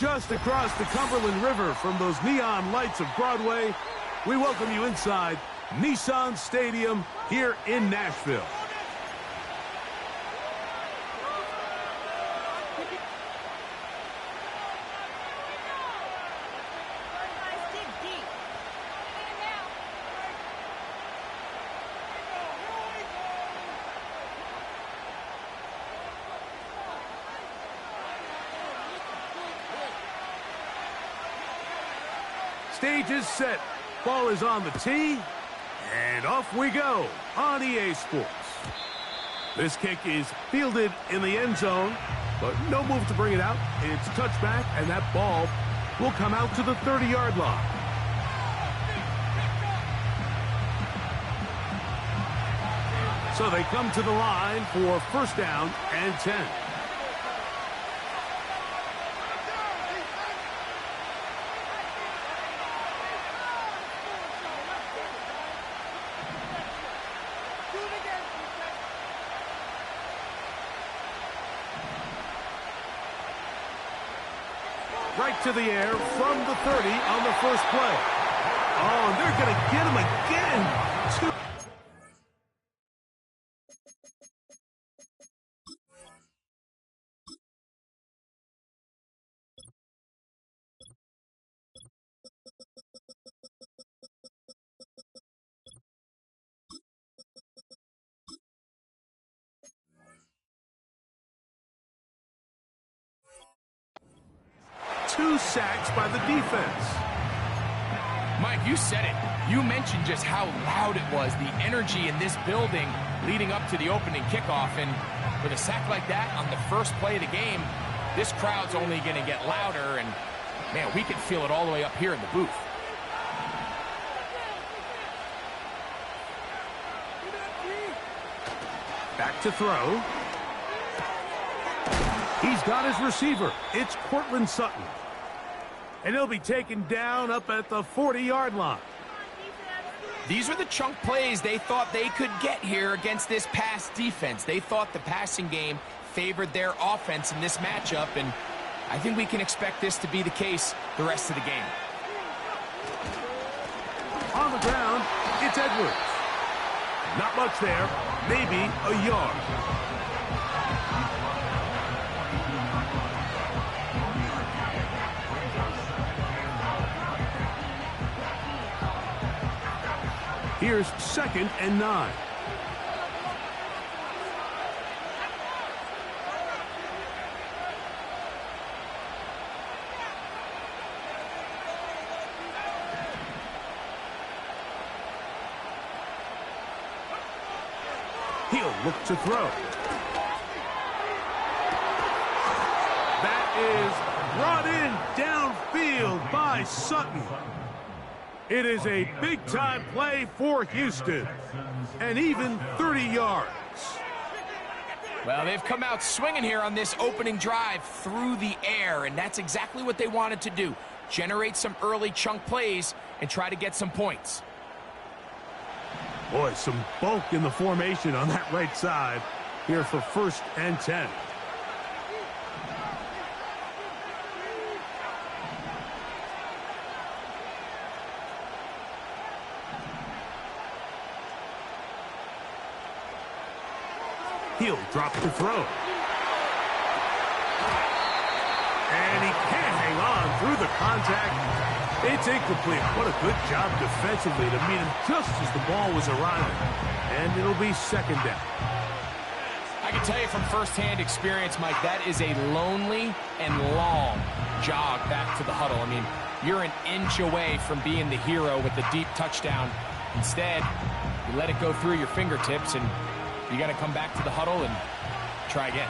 Just across the Cumberland River from those neon lights of Broadway, we welcome you inside Nissan Stadium here in Nashville. Stage is set. Ball is on the tee. And off we go on EA Sports. This kick is fielded in the end zone, but no move to bring it out. It's touchback, and that ball will come out to the 30-yard line. So they come to the line for first down and 10. Right to the air from the 30 on the first play. Oh, and they're going to get him again. Two sacks by the defense. Mike, you said it. You mentioned just how loud it was, the energy in this building leading up to the opening kickoff. And with a sack like that on the first play of the game, this crowd's only going to get louder. And, man, we can feel it all the way up here in the booth. Back to throw. He's got his receiver. It's Cortland Sutton. And he'll be taken down up at the 40-yard line. These are the chunk plays they thought they could get here against this pass defense. They thought the passing game favored their offense in this matchup, and I think we can expect this to be the case the rest of the game. On the ground, it's Edwards. Not much there, maybe a yard. Here's 2nd and 9. He'll look to throw. That is brought in downfield by Sutton. It is a big-time play for Houston, and even 30 yards. Well, they've come out swinging here on this opening drive through the air, and that's exactly what they wanted to do. Generate some early chunk plays and try to get some points. Boy, some bulk in the formation on that right side here for 1st and 10. He'll drop the throw. And he can't hang on through the contact. It's incomplete. What a good job defensively to meet him just as the ball was arriving. And it'll be 2nd down. I can tell you from firsthand experience, Mike, that is a lonely and long jog back to the huddle. I mean, you're an inch away from being the hero with the deep touchdown. Instead, you let it go through your fingertips, and you got to come back to the huddle and try again.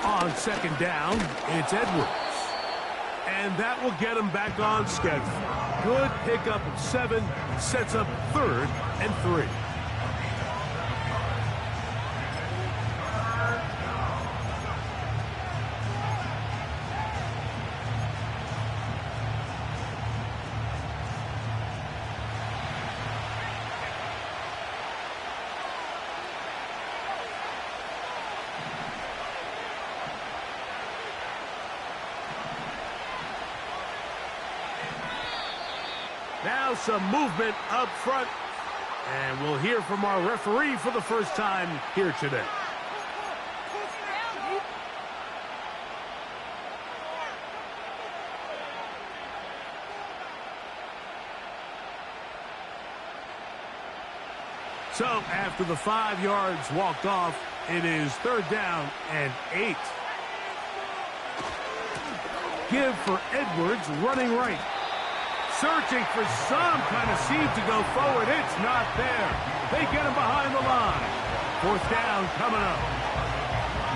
On 2nd down, it's Edwards. And that will get him back on schedule. Good pickup of 7, sets up 3rd and 3. Now some movement up front. And we'll hear from our referee for the first time here today. So after the 5 yards walked off, it is 3rd down and 8. Give for Edwards running right. Searching for some kind of seam to go forward. It's not there. They get him behind the line. 4th down coming up.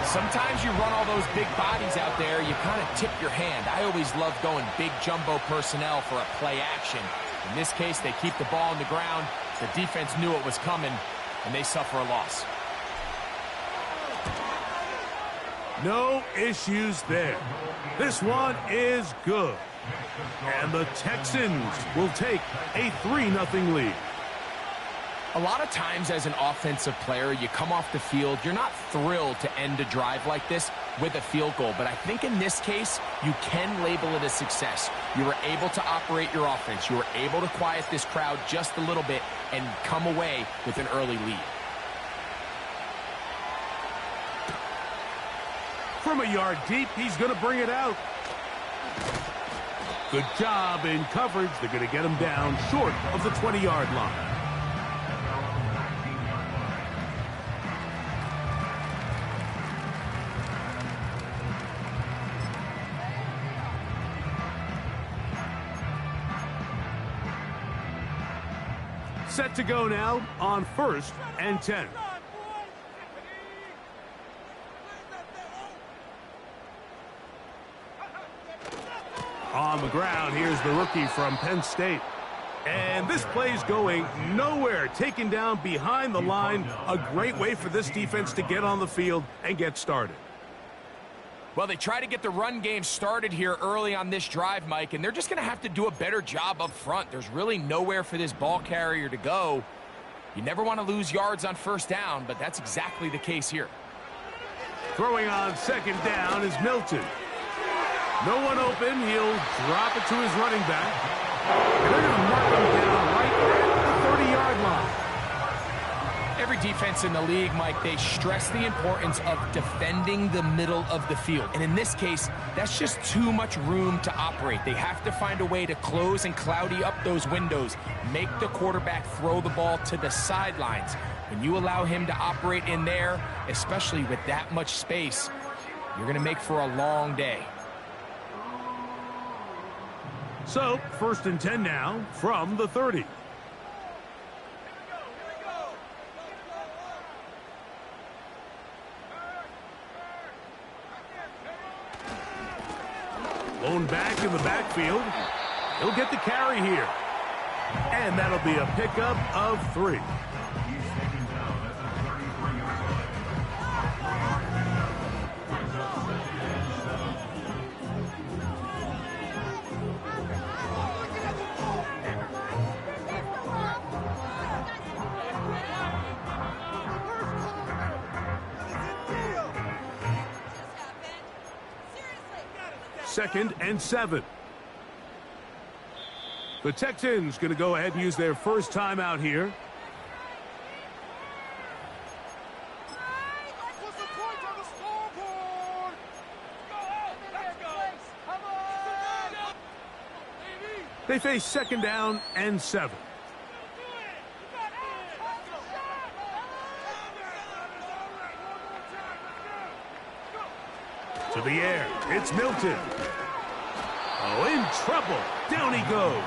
Sometimes you run all those big bodies out there, you kind of tip your hand. I always love going big jumbo personnel for a play action. In this case, they keep the ball on the ground. The defense knew it was coming, and they suffer a loss. No issues there. This one is good. And the Texans will take a 3-0 lead. A lot of times as an offensive player, you come off the field, you're not thrilled to end a drive like this with a field goal. But I think in this case, you can label it a success. You were able to operate your offense. You were able to quiet this crowd just a little bit and come away with an early lead. From a yard deep, he's going to bring it out. Good job in coverage. They're going to get him down short of the 20-yard line. Set to go now on 1st and 10. On the ground, here's the rookie from Penn State. And this play's going nowhere. Taken down behind the line. A great way for this defense to get on the field and get started. Well, they try to get the run game started here early on this drive, Mike, and they're just going to have to do a better job up front. There's really nowhere for this ball carrier to go. You never want to lose yards on 1st down, but that's exactly the case here. Throwing on 2nd down is Milton. No one open. He'll drop it to his running back. And they're going to mark him down right at the 30-yard line. Every defense in the league, Mike, they stress the importance of defending the middle of the field. And in this case, that's just too much room to operate. They have to find a way to close and cloudy up those windows, make the quarterback throw the ball to the sidelines. When you allow him to operate in there, especially with that much space, you're going to make for a long day. So, 1st and 10 now from the 30. Lone back in the backfield. He'll get the carry here. And that'll be a pickup of 3. Second and 7. The Texans going to go ahead and use their first timeout here. They face 2nd down and 7. To the air, it's Milton. Oh, in trouble. Down he goes.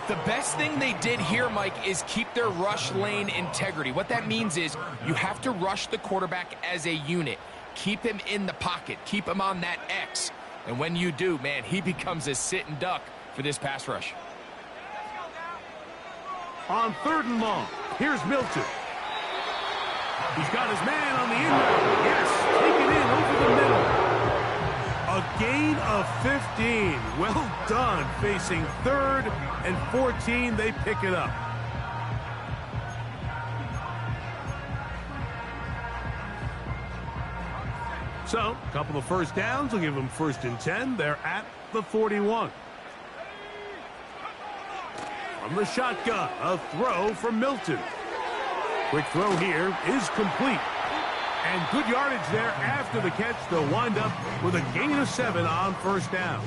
The best thing they did here, Mike, is keep their rush lane integrity. What that means is you have to rush the quarterback as a unit. Keep him in the pocket. Keep him on that X. And when you do, man, he becomes a sit and duck for this pass rush. On 3rd and long, here's Milton. He's got his man on the in route. Yes, taken in over the middle. A gain of 15. Well done. Facing 3rd and 14, they pick it up. So, a couple of first downs will give them 1st and 10. They're at the 41. From the shotgun, a throw from Milton. Quick throw here is complete. And good yardage there after the catch. They'll wind up with a gain of 7 on first down.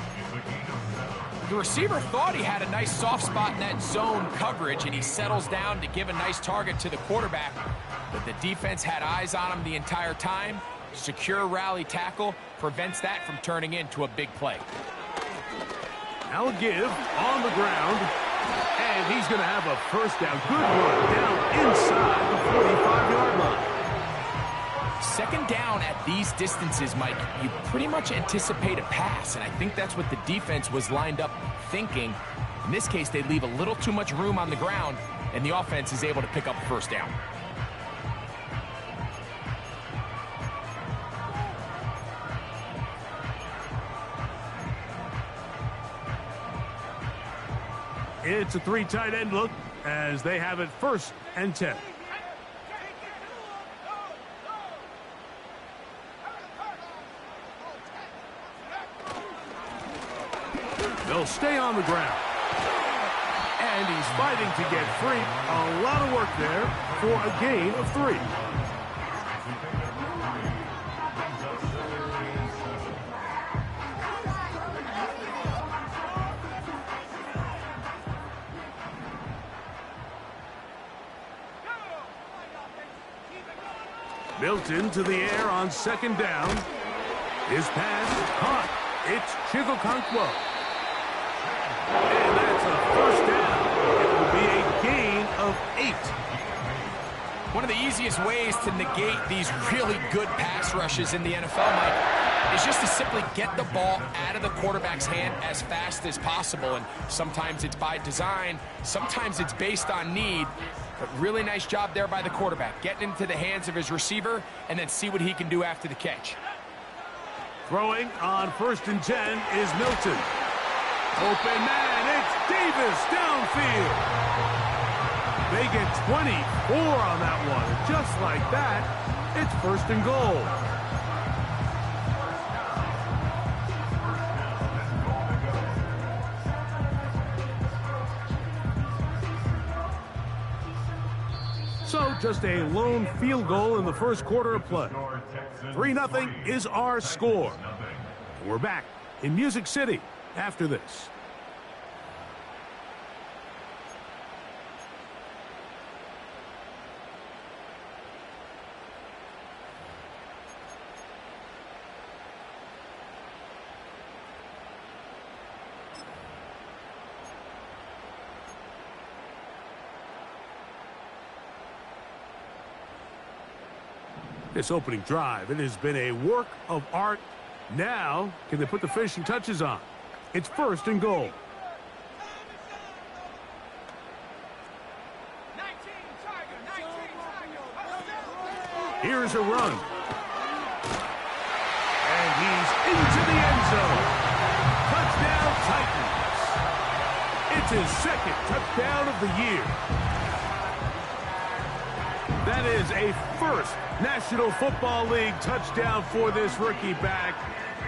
The receiver thought he had a nice soft spot in that zone coverage, and he settles down to give a nice target to the quarterback. But the defense had eyes on him the entire time. Secure rally tackle prevents that from turning into a big play. Now a give on the ground. And he's going to have a first down. Good run down inside the 45-yard line. Second down at these distances, Mike, you pretty much anticipate a pass, and I think that's what the defense was lined up thinking. In this case, they leave a little too much room on the ground, and the offense is able to pick up a first down. It's a 3 tight end look as they have it 1st and 10. They'll stay on the ground. And he's fighting to get free. A lot of work there for a gain of 3. Milton to the air on 2nd down. His pass caught. It's Chigokonkwo. And that's a first down. It will be a gain of 8. One of the easiest ways to negate these really good pass rushes in the NFL, Mike, is just to simply get the ball out of the quarterback's hand as fast as possible. And sometimes it's by design, sometimes it's based on need. But really nice job there by the quarterback, getting into the hands of his receiver and then see what he can do after the catch. Throwing on 1st and 10 is Milton. Open man, it's Davis downfield. They get 24 on that one. Just like that, it's 1st and goal. So just a lone field goal in the 1st quarter of play. 3-0 is our score. We're back in Music City after this. This opening drive, it has been a work of art. Now, can they put the finishing touches on? It's 1st and goal. Here's a run. And he's into the end zone. Touchdown, Titans. It's his 2nd touchdown of the year. That is a 1st National Football League touchdown for this rookie back.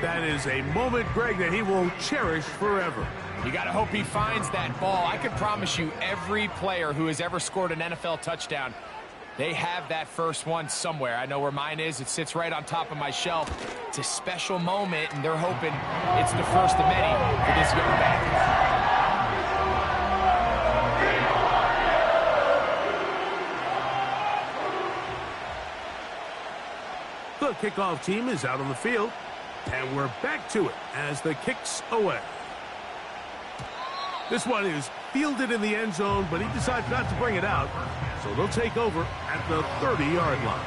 That is a moment, Greg, that he will cherish forever. You got to hope he finds that ball. I can promise you every player who has ever scored an NFL touchdown, they have that first one somewhere. I know where mine is. It sits right on top of my shelf. It's a special moment, and they're hoping it's the first of many for this young back. The kickoff team is out on the field, and we're back to it as the kick's away. This one is fielded in the end zone, but he decides not to bring it out, so they'll take over at the 30-yard line.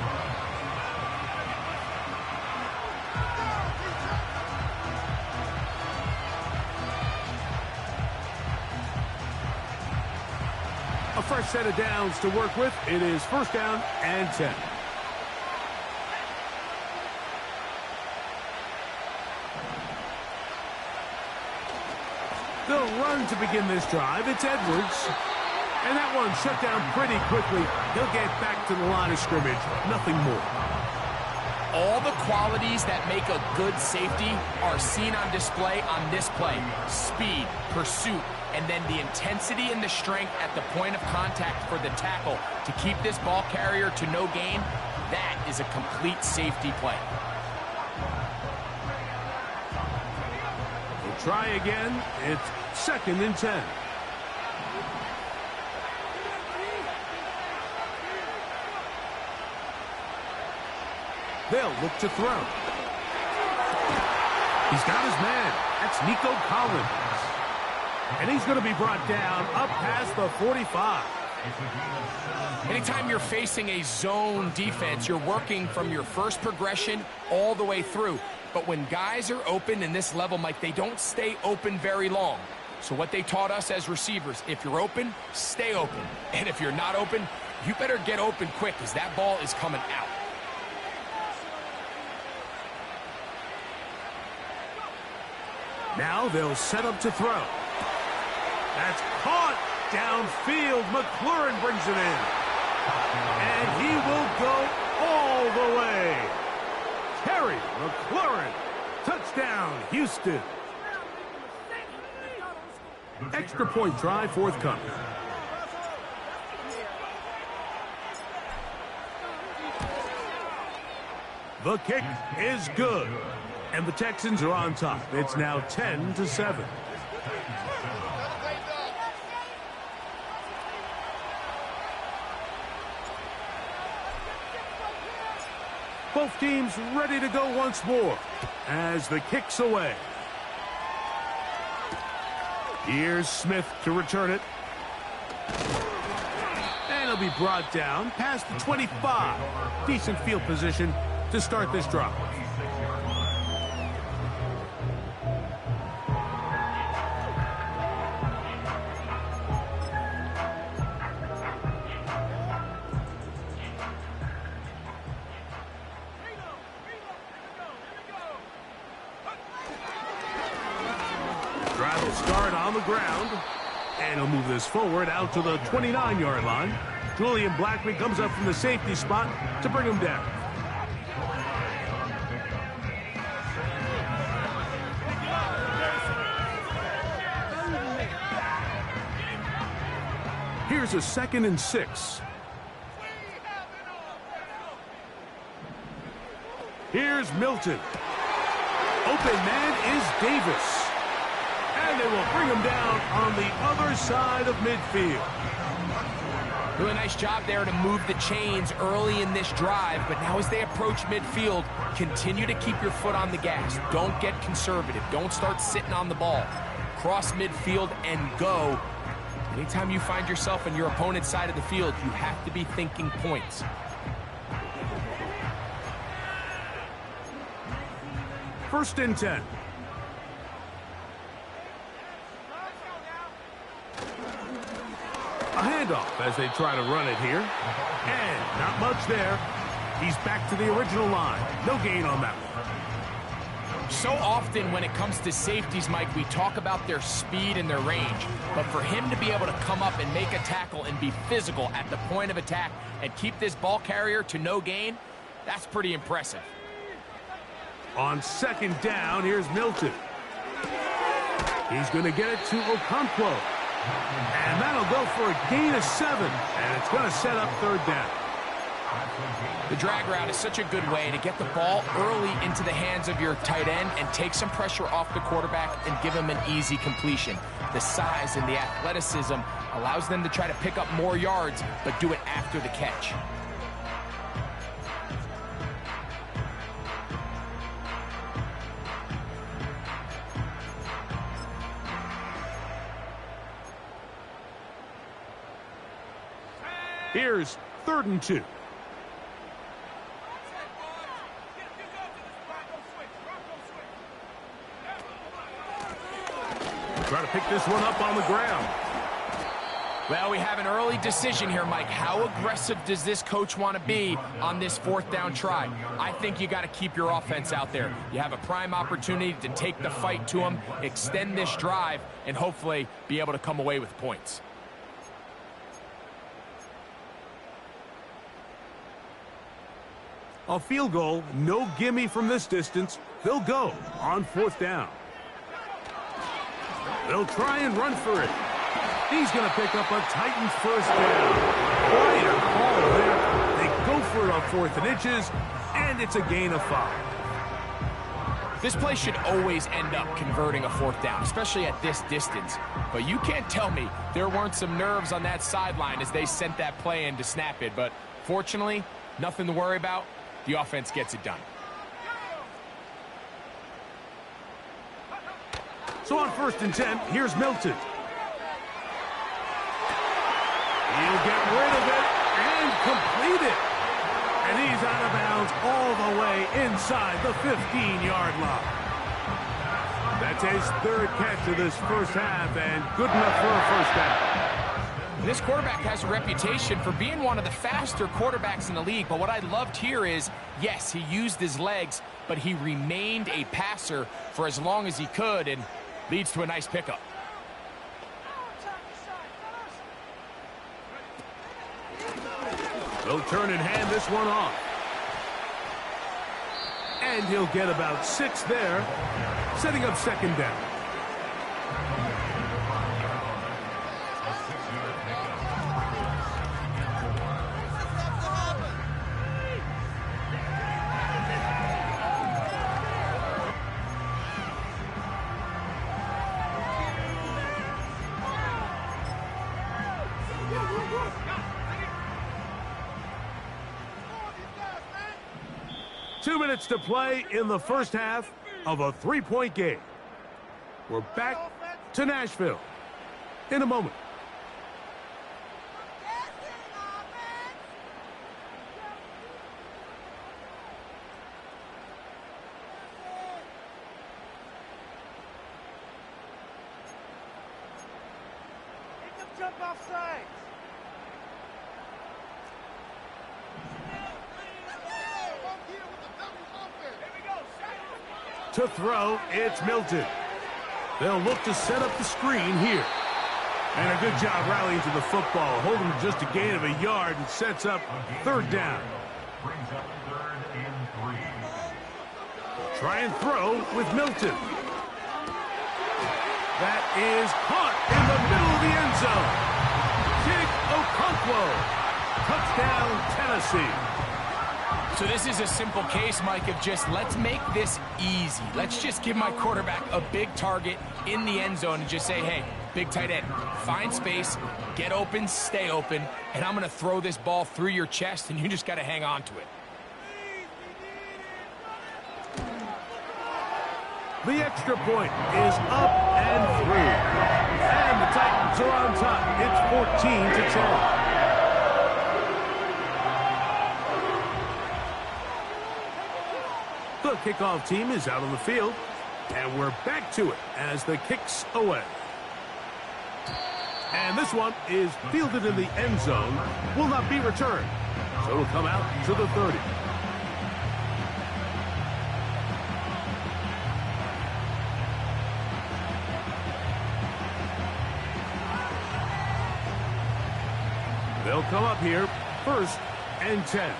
A fresh set of downs to work with. It is 1st down and 10. They'll run to begin this drive. It's Edwards. And that one shut down pretty quickly. He'll get back to the line of scrimmage. Nothing more. All the qualities that make a good safety are seen on display on this play. Speed, pursuit, and then the intensity and the strength at the point of contact for the tackle to keep this ball carrier to no gain. That is a complete safety play. We'll try again. It's 2nd and 10. They'll look to throw. He's got his man. That's Nico Collins. And he's going to be brought down up past the 45. Anytime you're facing a zone defense, you're working from your first progression all the way through. But when guys are open in this level, Mike, they don't stay open very long. So what they taught us as receivers, if you're open, stay open. And if you're not open, you better get open quick because that ball is coming out. Now they'll set up to throw. That's caught downfield. McLaurin brings it in. And he will go all the way. Terry McLaurin. Touchdown, Houston. Extra point try forthcoming. The kick is good. And the Texans are on top. It's now 10-7. Both teams ready to go once more as the kick's away. Here's Smith to return it. And he'll be brought down past the 25. Decent field position to start this drive. Drive will start on the ground. And he'll move this forward out to the 29-yard line. Julian Blackman comes up from the safety spot to bring him down. Here's a 2nd and 6. Here's Milton. Open man is Davis. And they will bring him down on the other side of midfield. Really nice job there to move the chains early in this drive, but now as they approach midfield, continue to keep your foot on the gas. Don't get conservative. Don't start sitting on the ball. Cross midfield and go. Anytime you find yourself on your opponent's side of the field, you have to be thinking points. First and 10. A handoff as they try to run it here. And not much there. He's back to the original line. No gain on that one. So often when it comes to safeties, Mike, we talk about their speed and their range. But for him to be able to come up and make a tackle and be physical at the point of attack and keep this ball carrier to no gain, that's pretty impressive. On 2nd down, here's Milton. He's going to get it to Okonkwo. And that'll go for a gain of 7. And it's going to set up 3rd down. The drag route is such a good way to get the ball early into the hands of your tight end and take some pressure off the quarterback and give him an easy completion. The size and the athleticism allows them to try to pick up more yards, but do it after the catch. Here's 3rd and 2. Try to pick this one up on the ground. Well, we have an early decision here, Mike. How aggressive does this coach want to be on this 4th down try? I think you got to keep your offense out there. You have a prime opportunity to take the fight to them, extend this drive, and hopefully be able to come away with points. A field goal, no gimme from this distance. They'll go on 4th down. They'll try and run for it. He's going to pick up a Titans first down. Quite a call there. They go for it on 4th and inches, and it's a gain of 5. This play should always end up converting a 4th down, especially at this distance. But you can't tell me there weren't some nerves on that sideline as they sent that play in to snap it. But fortunately, nothing to worry about. The offense gets it done. So on 1st and 10, here's Milton. He'll get rid of it and complete it. And he's out of bounds all the way inside the 15-yard line. That's his 3rd catch of this first half, and good enough for a first down. This quarterback has a reputation for being one of the faster quarterbacks in the league, but what I loved here is, yes, he used his legs, but he remained a passer for as long as he could, and leads to a nice pickup. They'll turn and hand this one off. And he'll get about 6 there, setting up 2nd down. Two minutes to play in the first half of a 3-point game. We're back to Nashville in a moment. Jump off sides. To throw, it's Milton. They'll look to set up the screen here. And a good job rallying to the football, holding just a gain of a yard and sets up 3rd down. Try and throw with Milton. That is caught in the middle of the end zone. Jig Okonkwo. Touchdown, Tennessee. So this is a simple case, Mike, of just let's make this easy. Let's just give my quarterback a big target in the end zone and just say, hey, big tight end, find space, get open, stay open, and I'm going to throw this ball through your chest, and you just got to hang on to it. The extra point is up and through. And the Titans are on top. It's 14-10. The kickoff team is out on the field, and we're back to it as the kick's away. And this one is fielded in the end zone, will not be returned. So it'll come out to the 30. They'll come up here, 1st and 10.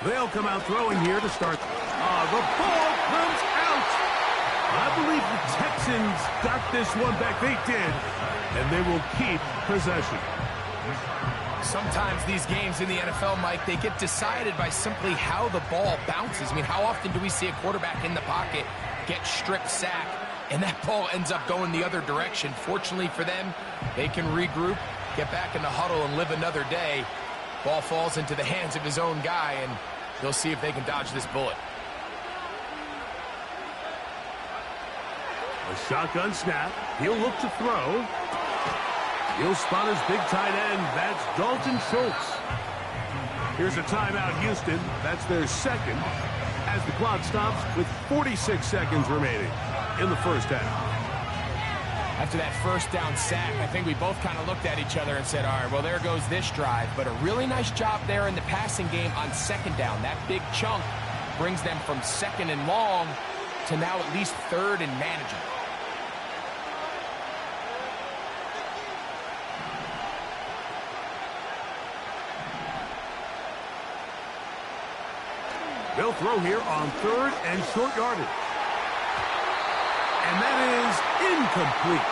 They'll come out throwing here to start. The ball comes out. I believe the Texans got this one back. They did. And they will keep possession. Sometimes these games in the NFL, Mike, they get decided by simply how the ball bounces. I mean, how often do we see a quarterback in the pocket get strip sack, and that ball ends up going the other direction? Fortunately for them, they can regroup, get back in the huddle, and live another day. Ball falls into the hands of his own guy, and they'll see if they can dodge this bullet. A shotgun snap. He'll look to throw. He'll spot his big tight end. That's Dalton Schultz. Here's a timeout, Houston. That's their 2nd as the clock stops with 46 seconds remaining in the first half. After that first down sack, I think we both kind of looked at each other and said, all right, well, there goes this drive. But a really nice job there in the passing game on 2nd down. That big chunk brings them from 2nd and long to now at least 3rd and manageable. They'll throw here on 3rd and short yardage. And that is incomplete.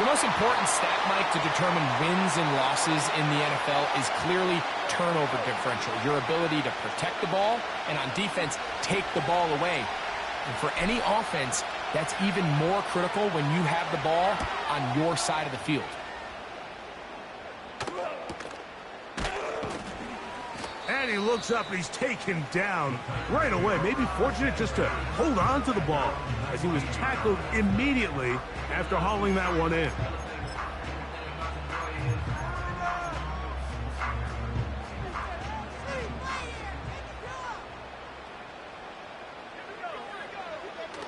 The most important stat, Mike, to determine wins and losses in the NFL is clearly turnover differential, your ability to protect the ball, and on defense, take the ball away. And for any offense, that's even more critical when you have the ball on your side of the field. And he looks up and he's taken down right away. Maybe fortunate just to hold on to the ball as he was tackled immediately after hauling that one in.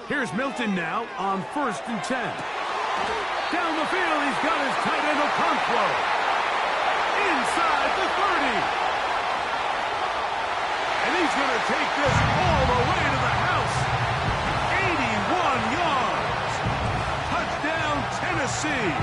Here's Milton now on 1st and 10. Down the field, he's got his tight end Okonkwo. Inside the 30. And he's going to take this all the way to the house. 81 yards. Touchdown, Tennessee.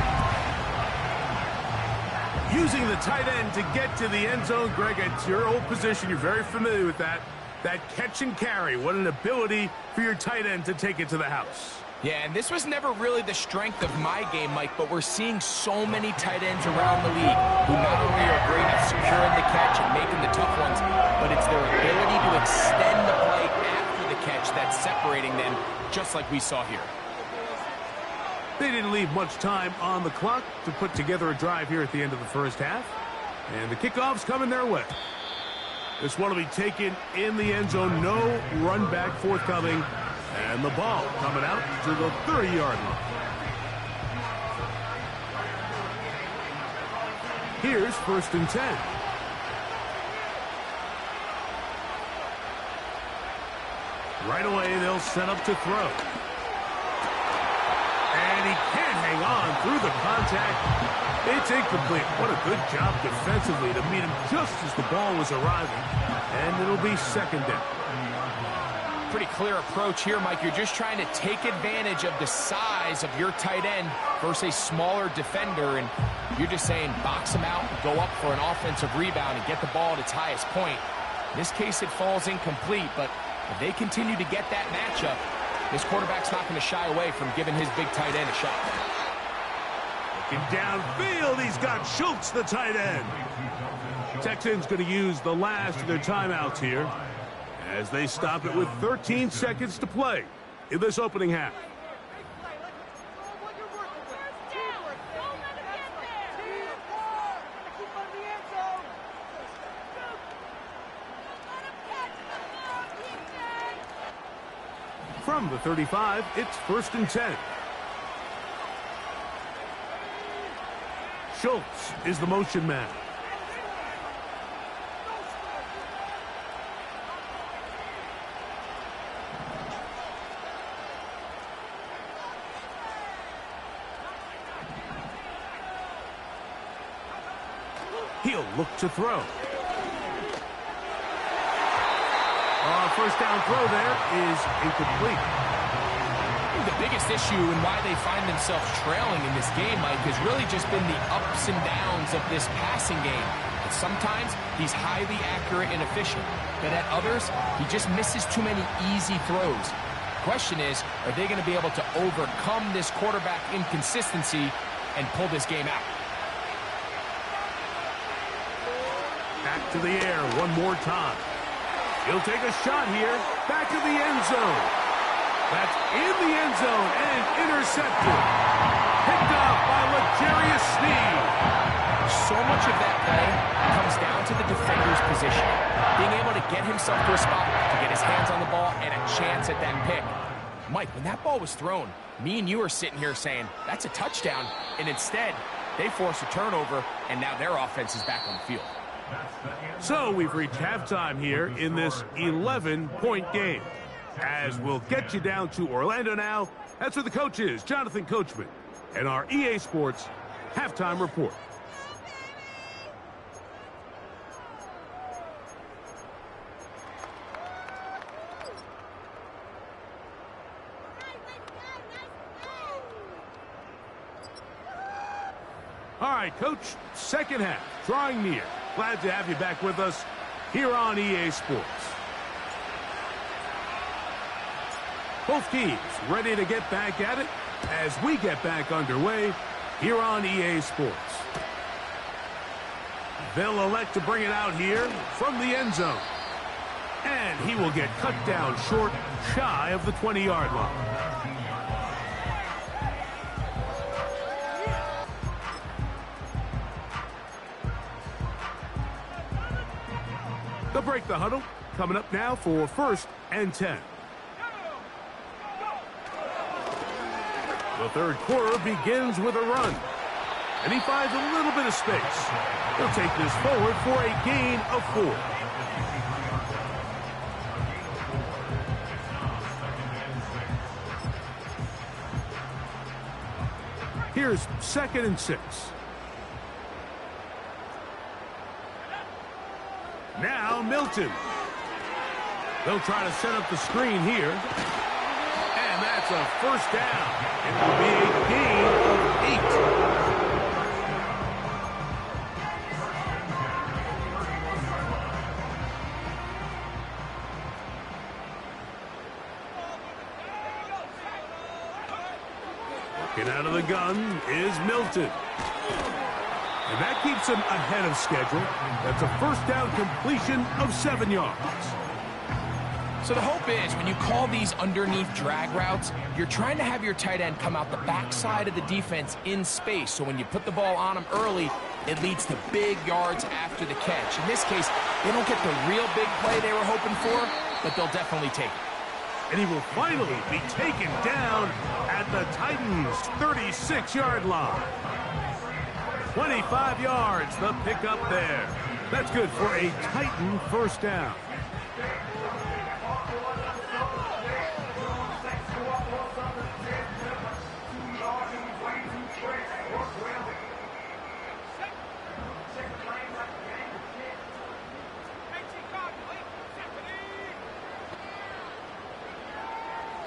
Using the tight end to get to the end zone. Greg, it's your old position. You're very familiar with that. That catch and carry. What an ability for your tight end to take it to the house. Yeah, and this was never really the strength of my game, Mike, but we're seeing so many tight ends around the league who not only are great at securing the catch and making the tough ones, but it's their ability to extend the play after the catch that's separating them, just like we saw here. They didn't leave much time on the clock to put together a drive here at the end of the first half. And the kickoff's coming their way. This one will be taken in the end zone. No run back forthcoming. And the ball coming out to the 30-yard line. Here's 1st and 10. Right away, they'll set up to throw. And he can't hang on through the contact. It's incomplete. What a good job defensively to meet him just as the ball was arriving. And it'll be 2nd down. Pretty clear approach here, Mike. You're just trying to take advantage of the size of your tight end versus a smaller defender, and you're just saying box him out, go up for an offensive rebound, and get the ball at its highest point. In this case, it falls incomplete, but if they continue to get that matchup, this quarterback's not going to shy away from giving his big tight end a shot. Looking downfield, he's got Schultz, the tight end. Texans going to use the last of their timeouts here, as they stop it with 13 seconds to play in this opening half. From the 35, it's 1st and 10. Schultz is the motion man. He'll look to throw. First down throw there is incomplete. The biggest issue and why they find themselves trailing in this game, Mike, has really just been the ups and downs of this passing game. And sometimes he's highly accurate and efficient, but at others, he just misses too many easy throws. The question is, are they going to be able to overcome this quarterback inconsistency and pull this game out? Back to the air one more time. He'll take a shot here. Back to the end zone. That's in the end zone and intercepted. Picked up by L'Jarius Sneed. So much of that play comes down to the defender's position. Being able to get himself to a spot to get his hands on the ball and a chance at that pick. Mike, when that ball was thrown, me and you are sitting here saying, that's a touchdown. And instead, they force a turnover, and now their offense is back on the field. So we've reached halftime here in this 11-point game. As we'll get you down to Orlando now, that's where the coach is, Jonathan Coachman, and our EA Sports halftime report. All right, Coach, second half, drawing near. Glad to have you back with us here on EA Sports. Both teams ready to get back at it as we get back underway here on EA Sports. They'll elect to bring it out here from the end zone. And he will get cut down short, shy of the 20-yard line. They'll break the huddle. Coming up now for 1st and 10. The third quarter begins with a run. And he finds a little bit of space. He'll take this forward for a gain of 4. Here's 2nd and 6. Now Milton. They'll try to set up the screen here. And that's a 1st down. It will be a gain of 8. Looking out of the gun is Milton. And that keeps him ahead of schedule. That's a 1st down completion of 7 yards. So the hope is when you call these underneath drag routes, you're trying to have your tight end come out the backside of the defense in space. So when you put the ball on him early, it leads to big yards after the catch. In this case, they don't get the real big play they were hoping for, but they'll definitely take it. And he will finally be taken down at the Titans' 36-yard line. 25 yards, the pickup there. That's good for a Titan 1st down.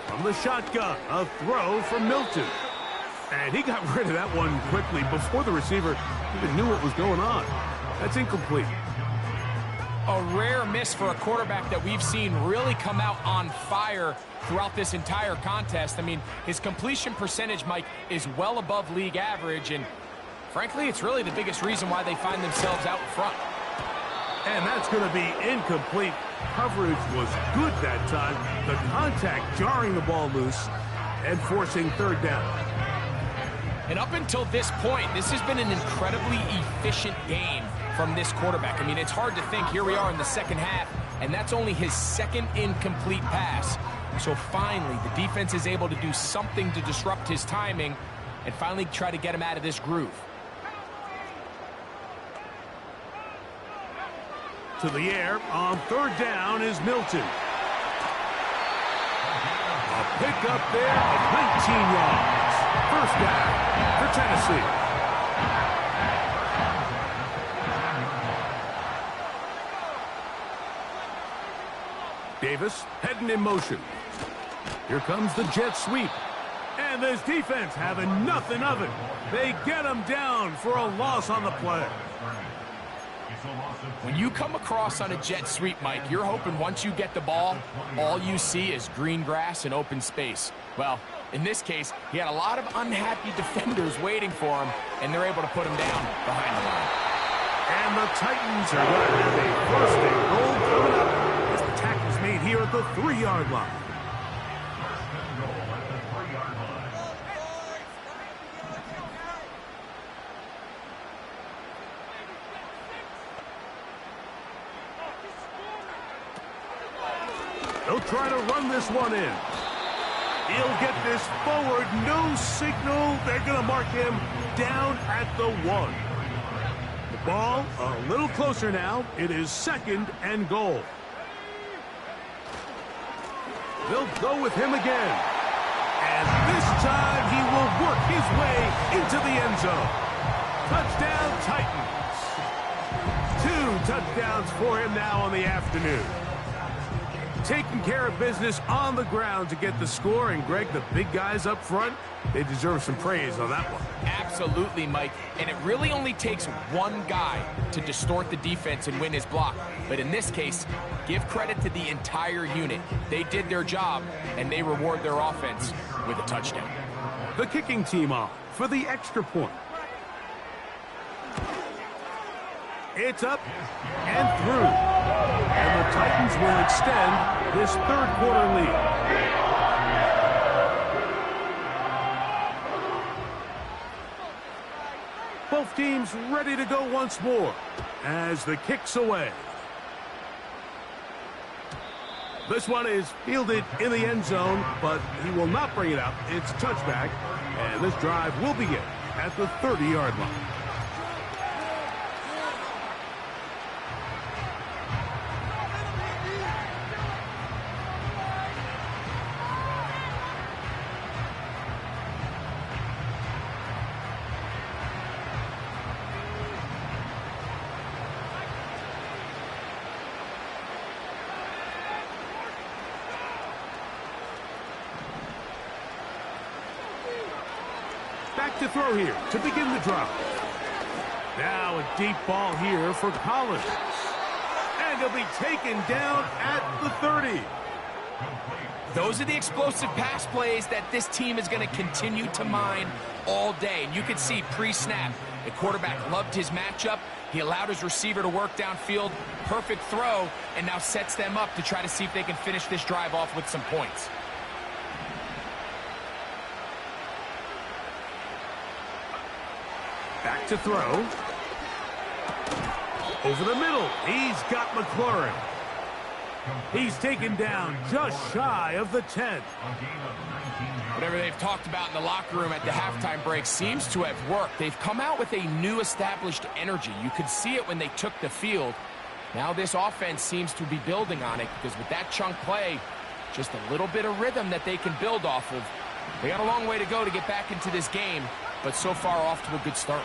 From the shotgun, a throw from Milton. And he got rid of that one quickly before the receiver even knew what was going on. That's incomplete. A rare miss for a quarterback that we've seen really come out on fire throughout this entire contest. I mean, his completion percentage, Mike, is well above league average, and frankly, it's really the biggest reason why they find themselves out in front. And that's going to be incomplete. Coverage was good that time. The contact jarring the ball loose and forcing 3rd down. And up until this point, this has been an incredibly efficient game from this quarterback. I mean, it's hard to think here we are in the 2nd half, and that's only his 2nd incomplete pass. So finally, the defense is able to do something to disrupt his timing and finally try to get him out of this groove. To the air on 3rd down is Milton. A pickup there of 19 yards. 1st down for Tennessee. Davis heading in motion. Here comes the jet sweep. And this defense having nothing of it. They get him down for a loss on the play. When you come across on a jet sweep, Mike, you're hoping once you get the ball, all you see is green grass and open space. Well, in this case, he had a lot of unhappy defenders waiting for him, and they're able to put him down behind the line. And the Titans are going to have a 1st and goal coming up as the tackle's made here at the 3-yard line. They'll try to run this one in. He'll get this forward. No signal. They're going to mark him down at the 1. The ball a little closer now. It is 2nd and goal. They'll go with him again. And this time he will work his way into the end zone. Touchdown, Titans. 2 touchdowns for him now on the afternoon. taking care of business on the ground to get the score. And, Greg, the big guys up front, they deserve some praise on that one. Absolutely, Mike. And it really only takes one guy to distort the defense and win his block. But in this case, give credit to the entire unit. They did their job, and they reward their offense with a touchdown. The kicking team on for the extra point. It's up and through. And the Titans will extend this third quarter lead. Both teams ready to go once more as the kick's away. This one is fielded in the end zone, but he will not bring it up. It's touchback, and this drive will begin at the 30-yard line. Back to throw here to begin the drive. Now a deep ball here for Collins. And he'll be taken down at the 30. Those are the explosive pass plays that this team is going to continue to mine all day. And you can see pre-snap, the quarterback loved his matchup. He allowed his receiver to work downfield. Perfect throw, and now sets them up to try to see if they can finish this drive off with some points. Back to throw. Over the middle. He's got McLaurin. He's taken down just shy of the 10. Whatever they've talked about in the locker room at the halftime break seems to have worked. They've come out with a new established energy. You could see it when they took the field. Now this offense seems to be building on it because with that chunk play, just a little bit of rhythm that they can build off of. They got a long way to go to get back into this game, but so far off to a good start.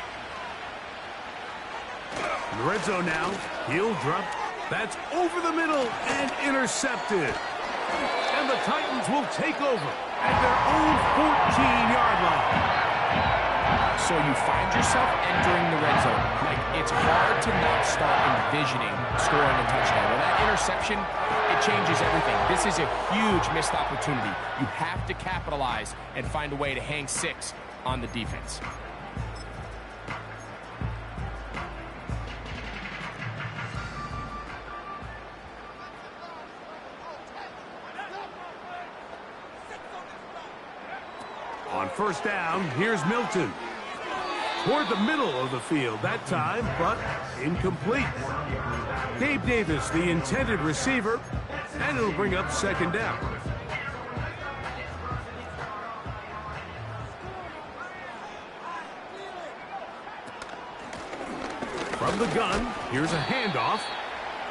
In the red zone now, he'll drop. That's over the middle and intercepted. And the Titans will take over at their own 14-yard line. So you find yourself entering the red zone. Like, it's hard to not start envisioning scoring a touchdown. Well, that interception, it changes everything. This is a huge missed opportunity. You have to capitalize and find a way to hang 6 on the defense. On first down, here's Milton. Toward the middle of the field that time, but incomplete. Gabe Davis, the intended receiver, and it'll bring up second down. From the gun, here's a handoff.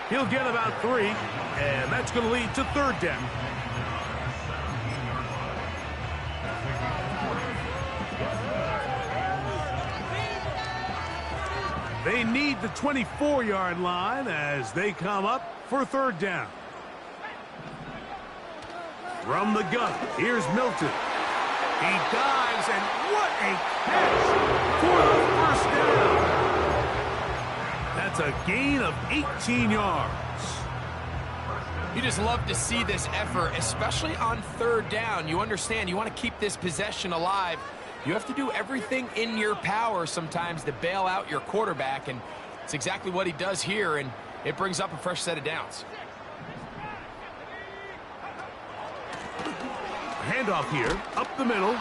He'll get about 3, and that's going to lead to third down. They need the 24-yard line as they come up for third down. From the gun, here's Milton. He dives, and what a catch for the first down. That's a gain of 18 yards. You just love to see this effort, especially on third down. You understand, you want to keep this possession alive. You have to do everything in your power sometimes to bail out your quarterback, and it's exactly what he does here, and it brings up a fresh set of downs. Handoff here, up the middle.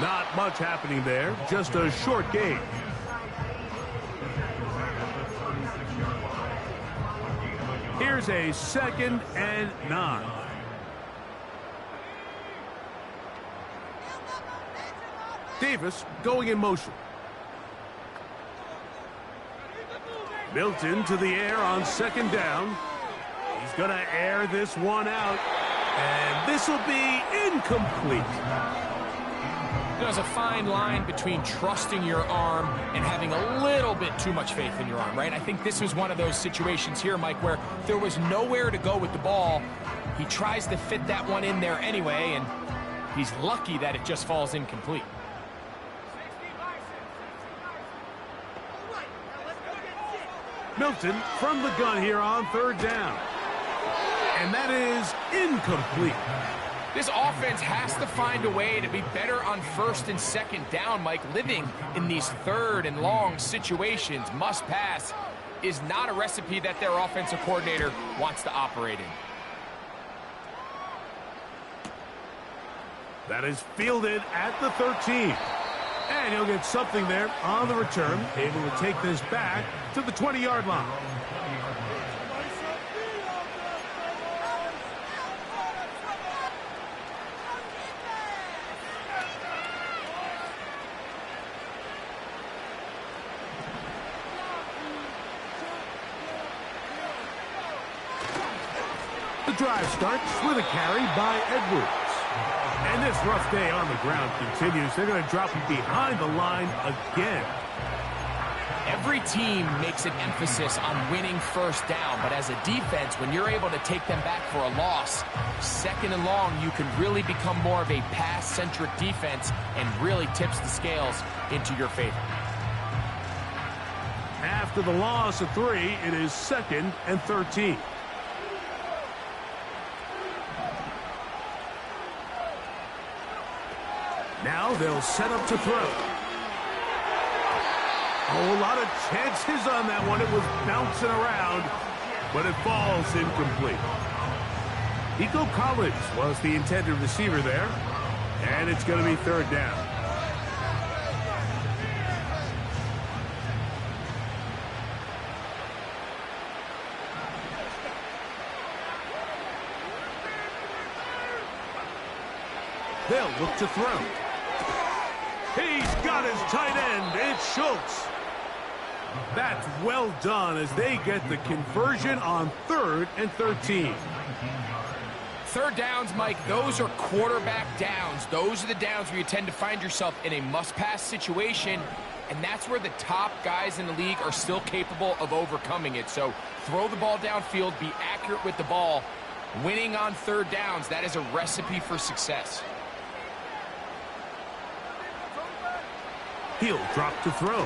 Not much happening there, just a short gain. Here's a 2nd and 9. Davis going in motion. Milton to the air on second down. He's going to air this one out. And this will be incomplete. There's a fine line between trusting your arm and having a little bit too much faith in your arm, right? I think this was one of those situations here, Mike, where there was nowhere to go with the ball. He tries to fit that one in there anyway, and he's lucky that it just falls incomplete. Milton from the gun here on third down. And that is incomplete. This offense has to find a way to be better on first and second down, Mike. Living in these third and long situations, must pass, is not a recipe that their offensive coordinator wants to operate in. That is fielded at the 13. And he'll get something there on the return, able to take this back to the 20-yard line. The drive starts with a carry by Edwards. And this rough day on the ground continues. They're going to drop him behind the line again. Every team makes an emphasis on winning first down, but as a defense, when you're able to take them back for a loss, second and long, you can really become more of a pass-centric defense and really tips the scales into your favor. After the loss of 3, it is 2nd and 13. Now they'll set up to throw. Oh, a lot of chances on that one. It was bouncing around, but it falls incomplete. Nico Collins was the intended receiver there, and it's going to be third down. They'll look to throw. He's got his tight end. It's Schultz. That's well done as they get the conversion on 3rd and 13. Third downs, Mike, those are quarterback downs. Those are the downs where you tend to find yourself in a must-pass situation, and that's where the top guys in the league are still capable of overcoming it. So throw the ball downfield, be accurate with the ball. Winning on third downs, that is a recipe for success. He'll drop to throw.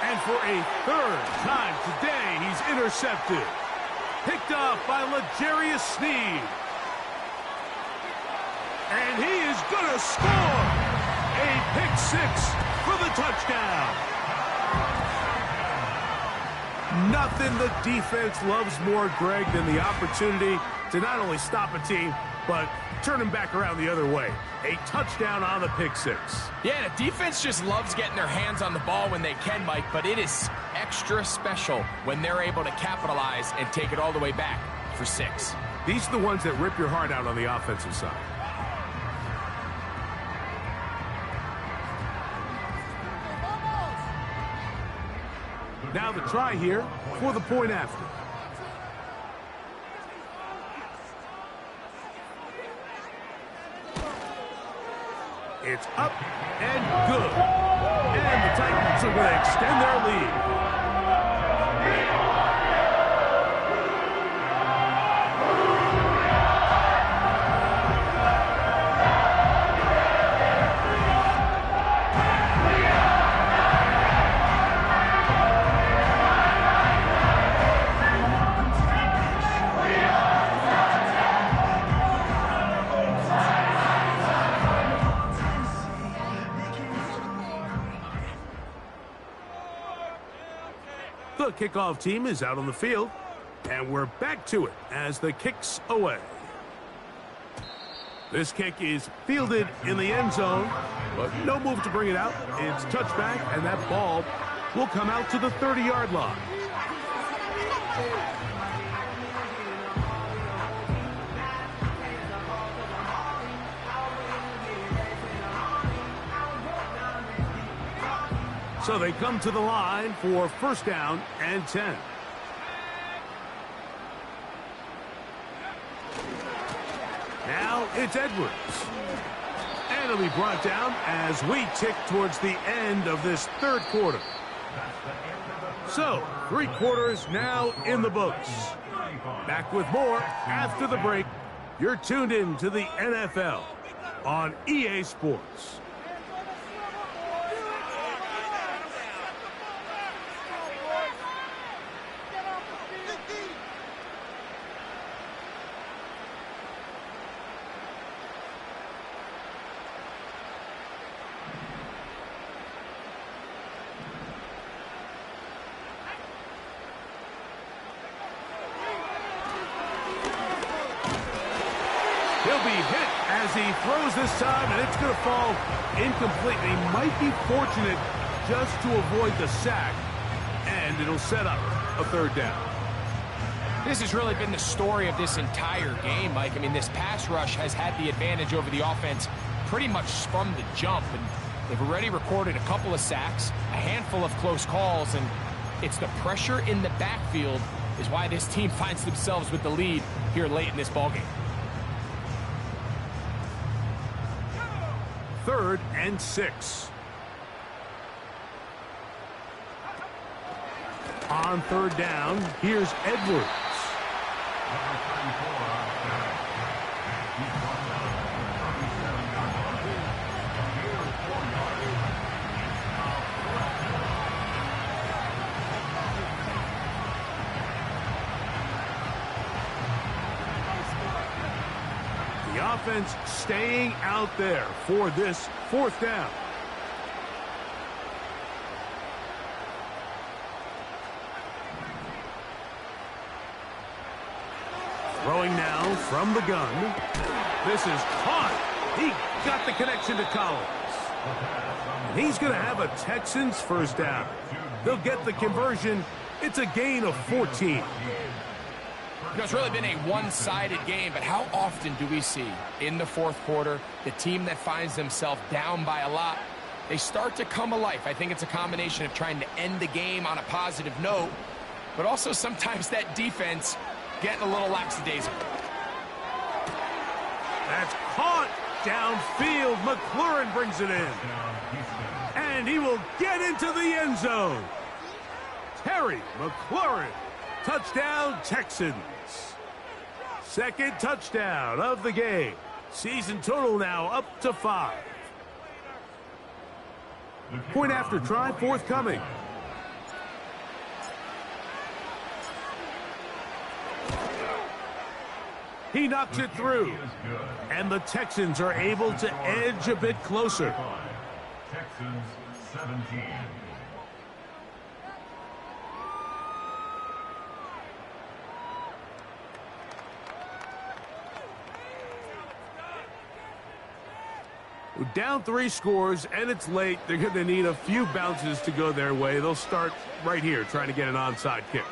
And for a third time today, he's intercepted. Picked off by L'Jarius Sneed. And he is going to score. A pick 6 for the touchdown. Nothing the defense loves more, Greg, than the opportunity to not only stop a team, but turn him back around the other way. A touchdown on the pick 6. Yeah, the defense just loves getting their hands on the ball when they can, Mike, but it is extra special when they're able to capitalize and take it all the way back for 6. These are the ones that rip your heart out on the offensive side. Now the try here for the point after. It's up and good. And the Titans are going to extend their lead. The kickoff team is out on the field, and we're back to it as the kick's away. This kick is fielded in the end zone, but no move to bring it out. It's touchback, and that ball will come out to the 30-yard line. So they come to the line for first down and 10. Now it's Edwards. And it'll be brought down as we tick towards the end of this third quarter. So, 3 quarters now in the books. Back with more after the break. You're tuned in to the NFL on EA Sports. He'll be hit as he throws this time, and it's going to fall incomplete. And he might be fortunate just to avoid the sack, and it'll set up a third down. This has really been the story of this entire game, Mike. I mean, this pass rush has had the advantage over the offense pretty much from the jump, and they've already recorded a couple of sacks, a handful of close calls, and it's the pressure in the backfield is why this team finds themselves with the lead here late in this ballgame. 3rd and 6. On 3rd down, here's Edwards. The offense staying out there for this 4th down. Throwing now from the gun. This is caught. He got the connection to Collins. And he's going to have a Texans 1st down. They'll get the conversion. It's a gain of 14. You know, it's really been a one-sided game, but how often do we see in the 4th quarter the team that finds themselves down by a lot, they start to come alive? I think it's a combination of trying to end the game on a positive note, but also sometimes that defense getting a little lackadaisical. That's caught downfield. McLaurin brings it in. And he will get into the end zone. Terry McLaurin. Touchdown, Texans. 2nd touchdown of the game. Season total now up to 5. Point after try forthcoming. He knocks it through. And the Texans are able to edge a bit closer. Texans 17. Down 3 scores, and it's late. They're going to need a few bounces to go their way. They'll start right here trying to get an onside kick.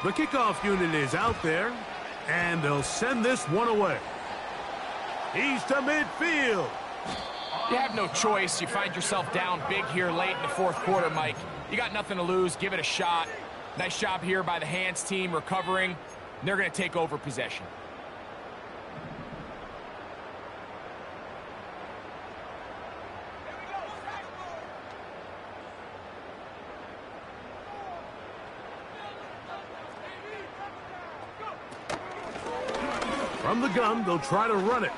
The kickoff unit is out there, and they'll send this one away. He's to midfield. You have no choice. You find yourself down big here late in the 4th quarter, Mike. You got nothing to lose. Give it a shot. Nice job here by the hands team recovering. They're going to take over possession. From the gun, they'll try to run it.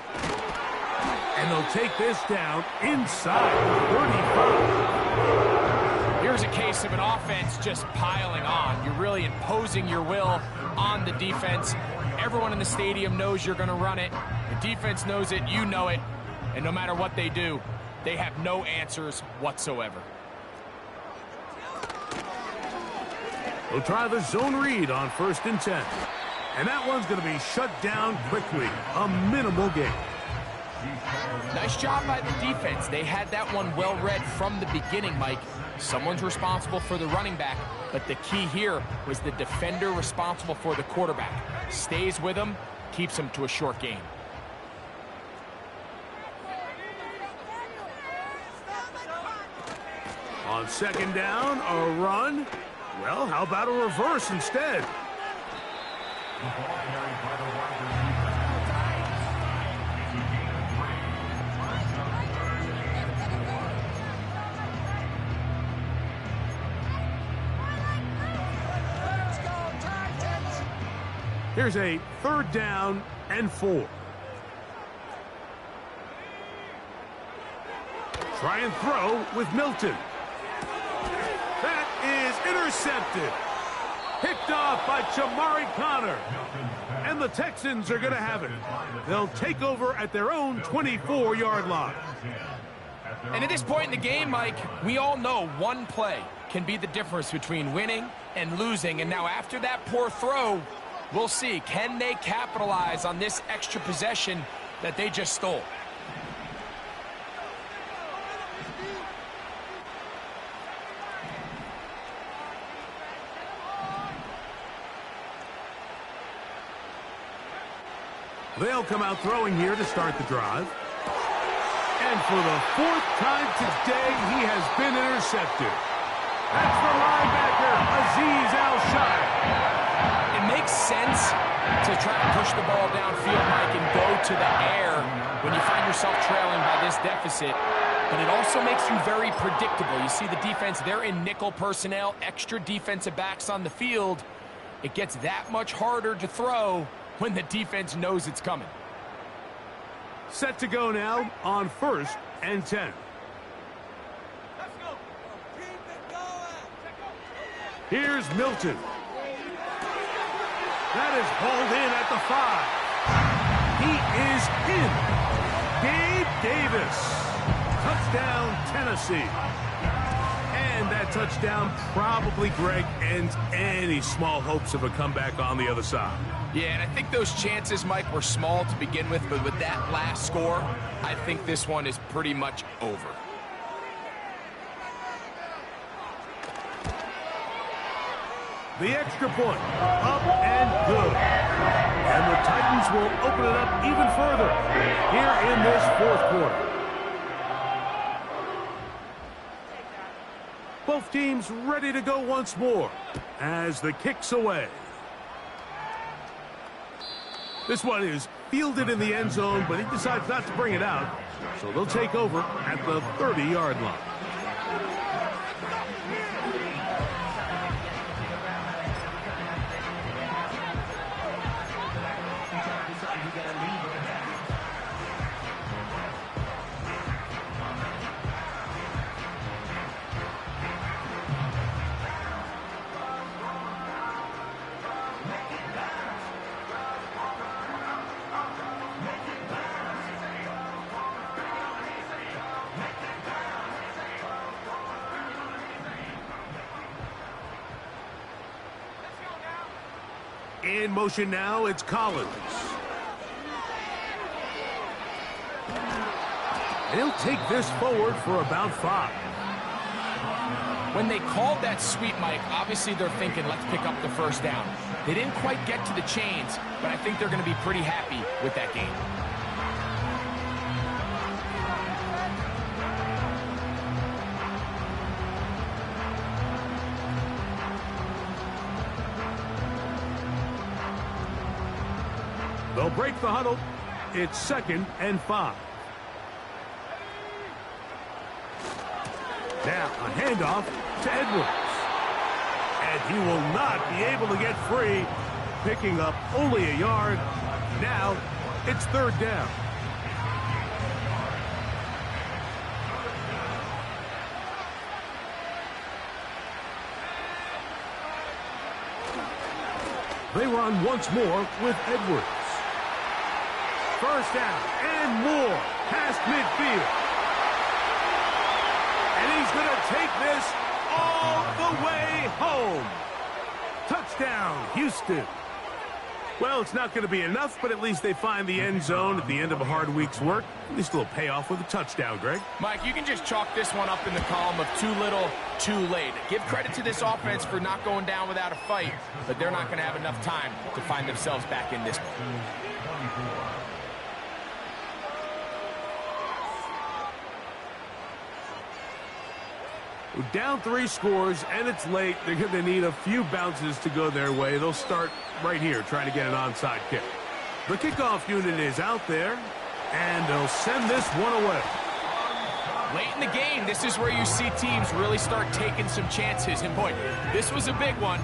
And they'll take this down inside 35. Here's a case of an offense just piling on. You're really imposing your will on the defense. Everyone in the stadium knows you're going to run it. The defense knows it, you know it. And no matter what they do, they have no answers whatsoever. They'll try the zone read on 1st and 10. And that one's going to be shut down quickly. A minimal gain. Nice job by the defense. They had that one well read from the beginning, Mike. Someone's responsible for the running back, but the key here was the defender responsible for the quarterback. Stays with him, keeps him to a short gain. On 2nd down, a run. Well, how about a reverse instead? The ball carried by the wide receiver. Here's a 3rd down and 4. Try and throw with Milton. That is intercepted. Picked off by Chamari Connor. And the Texans are going to have it. They'll take over at their own 24-yard line. And at this point in the game, Mike, we all know one play can be the difference between winning and losing. And now after that poor throw, we'll see. Can they capitalize on this extra possession that they just stole? They'll come out throwing here to start the drive. And for the 4th time today, he has been intercepted. That's the linebacker, Azeez Al-Shaair. It makes sense to try to push the ball downfield, Mike, and go to the air when you find yourself trailing by this deficit. But it also makes you very predictable. You see the defense, they're in nickel personnel, extra defensive backs on the field. It gets that much harder to throw when the defense knows it's coming. Set to go now on 1st and 10. Let's go. Keep it going. Here's Milton. That is hauled in at the 5. He is in. Gabe Davis. Touchdown, Tennessee. And that touchdown probably, Greg, ends any small hopes of a comeback on the other side. Yeah, and I think those chances, Mike, were small to begin with, but with that last score, I think this one is pretty much over. The extra point, up and good. And the Titans will open it up even further here in this 4th quarter. Both teams ready to go once more as the kick's away. This one is fielded in the end zone, but he decides not to bring it out. So they'll take over at the 30-yard line. In motion now, it's Collins. And he'll take this forward for about 5. When they called that sweep, Mike, obviously they're thinking, let's pick up the 1st down. They didn't quite get to the chains, but I think they're going to be pretty happy with that game. They'll break the huddle. It's 2nd and 5. Now a handoff to Edwards. And he will not be able to get free, picking up only a yard. Now it's 3rd down. They run once more with Edwards. 1st down and more past midfield. And he's going to take this all the way home. Touchdown, Houston. Well, it's not going to be enough, but at least they find the end zone at the end of a hard week's work. At least a little payoff with a touchdown, Greg. Mike, you can just chalk this one up in the column of too little, too late. Give credit to this offense for not going down without a fight, but they're not going to have enough time to find themselves back in this one. Down 3 scores, and it's late. They're going to need a few bounces to go their way. They'll start right here, trying to get an onside kick. The kickoff unit is out there, and they'll send this one away. Late in the game, this is where you see teams really start taking some chances. And boy, this was a big one,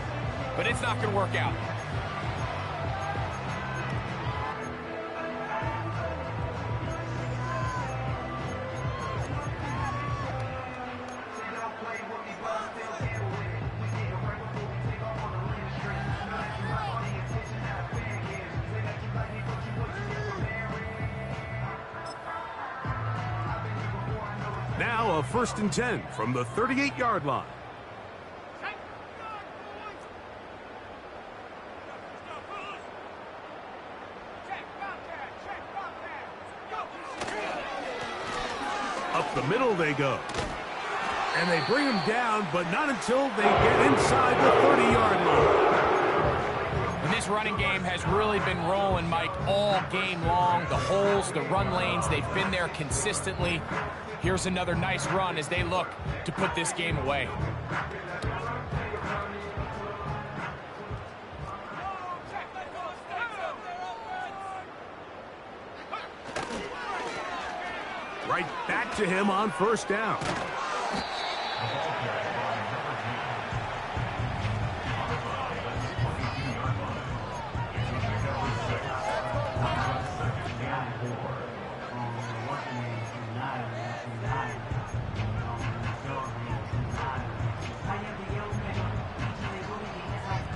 but it's not going to work out. Now a 1st and 10 from the 38-yard line. Up the middle they go. And they bring him down, but not until they get inside the 30-yard line. And this running game has really been rolling, Mike, all game long. The holes, the run lanes, they've been there consistently. Here's another nice run as they look to put this game away. Right back to him on 1st down.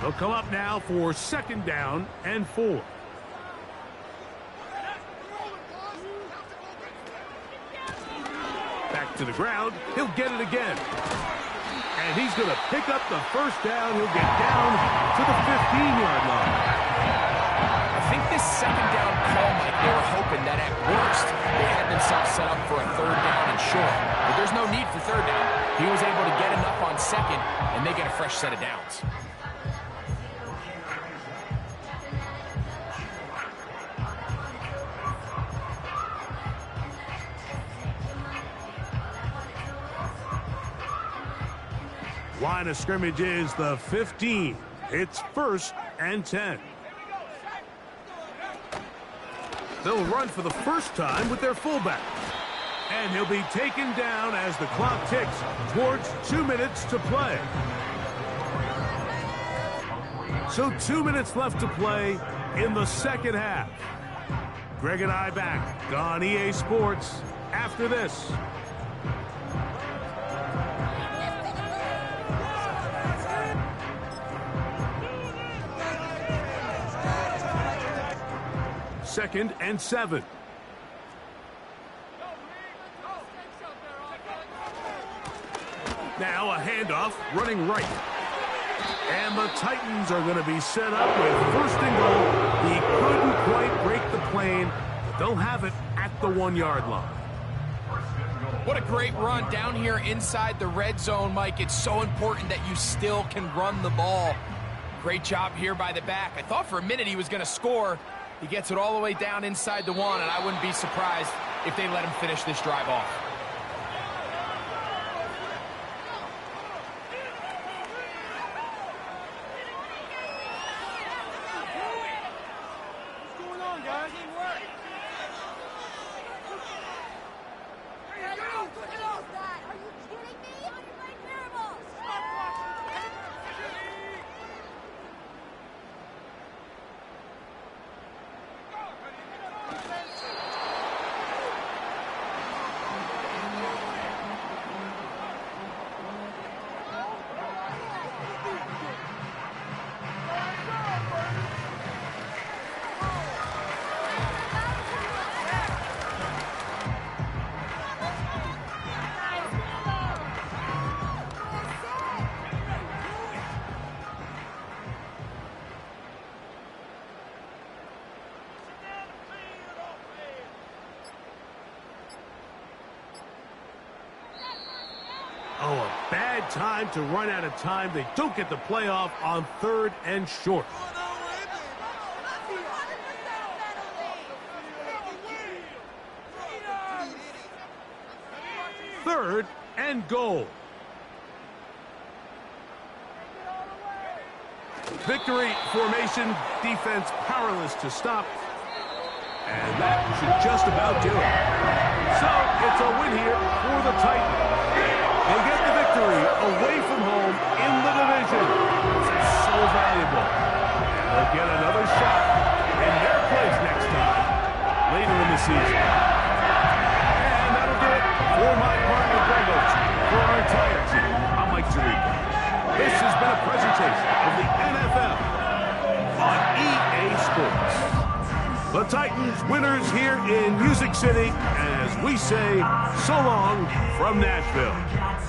They'll come up now for 2nd down and 4. Back to the ground. He'll get it again. And he's going to pick up the 1st down. He'll get down to the 15-yard line. I think this 2nd down call, Mike, they were hoping that at worst they had themselves set up for a 3rd down and short. But there's no need for 3rd down. He was able to get enough on 2nd, and they get a fresh set of downs. Line of scrimmage is the 15. It's 1st and 10. They'll run for the 1st time with their fullback. And he'll be taken down as the clock ticks towards 2 minutes to play. So 2 minutes left to play in the 2nd half. Greg and I back on EA Sports after this. Second and 7. Now a handoff running right. And the Titans are going to be set up with 1st and goal. He couldn't quite break the plane, but they'll have it at the 1-yard line. What a great run down here inside the red zone, Mike. It's so important that you still can run the ball. Great job here by the back. I thought for a minute he was going to score. He gets it all the way down inside the 1, and I wouldn't be surprised if they let him finish this drive off. What's going on, guys? Are you kidding me? You're playing terrible. Oh, a bad time to run out of time. They don't get the playoff on 3rd and short. 3rd and goal. Victory formation, defense powerless to stop. And that should just about do it. So it's a win here for the Titans. They get the victory away from home in the division. It's so valuable. And they'll get another shot in their place next time later in the season. And that'll do it for my partner, Greg Oates. For our entire team, I'm Mike Tirico. This has been a presentation of the NFL on EA Sports. The Titans winners here in Music City as we say so long from Nashville.